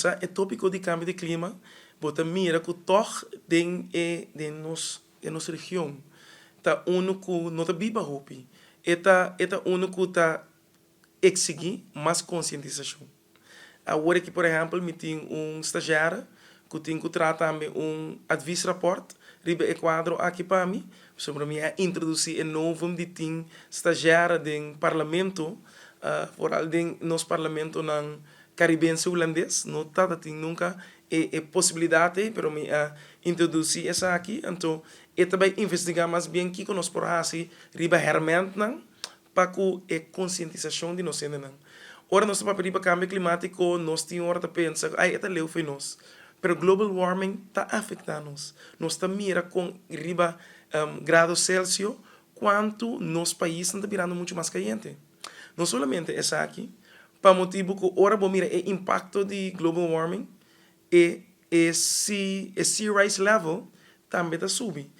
O tópico de cambio de clima, bota mira que toch de nossa região tá único não tá biba hopi. Eta único tá exigir mais conscientização. Agora que, por exemplo, me tem estagiário que tem que tratar advice report, riba quadro aqui para mim, sobre mim introduzir novo de tem estagiário do parlamento, por além nos parlamento ng caribense holandês, não tá tem nunca possibilidade, pero me introduzir essa aqui, então também investigar mais bem que nós por assim riba herment não para que conscientização de nós ainda não. Ora nós estamos para cambio climático, nós temos hora de pensar, ai, esta leu foi nós. Pero global warming está afetando nós. Nós estamos mira com riba graus Celsius, quanto nos países estão virando muito mais caliente. Não somente essa aqui, para motivo que ora bom mira o impacto de global warming e sea rise level também está subindo.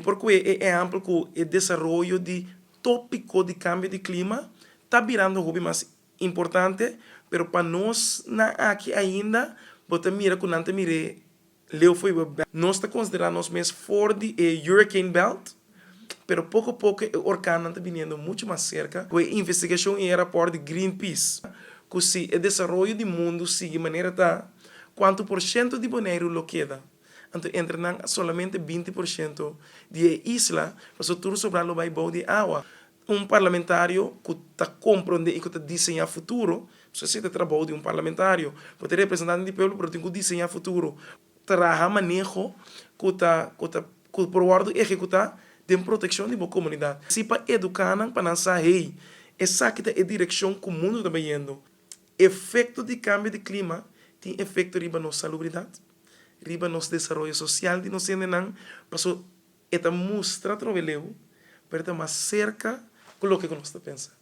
Porque é amplo que o desenvolvimento de tópico de cambio de clima está virando um hobby mais importante, pero para nós aqui ainda, bota mira que não mire leu foi nós está considerando nós mesmos fora de hurricane belt, pero pouco a pouco o orcano está vindo muito mais cerca. A investigação e rapport de Greenpeace, que se o desenvolvimento do mundo sigue maneira tá, quanto por cento de boneiro lo queda. Então, entre solamente 20% de isla, mas tudo sobrando vai bom de água. Parlamentário que está compreendendo e que está desenhando o futuro, você se trabalho de parlamentário, pode representante do povo, mas tem que desenhar o futuro. Trabalhar manejo que está por ordem executar de proteção da comunidade. Se para educar, para não sair, essa que é a direção que o mundo está indo. Efeito de cambio de clima tem efeito riba na salubridade, riba no desenvolvimento social de nós ainda, para esta mostra trabalhou, para estar mais cerca com o que nós estamos pensando.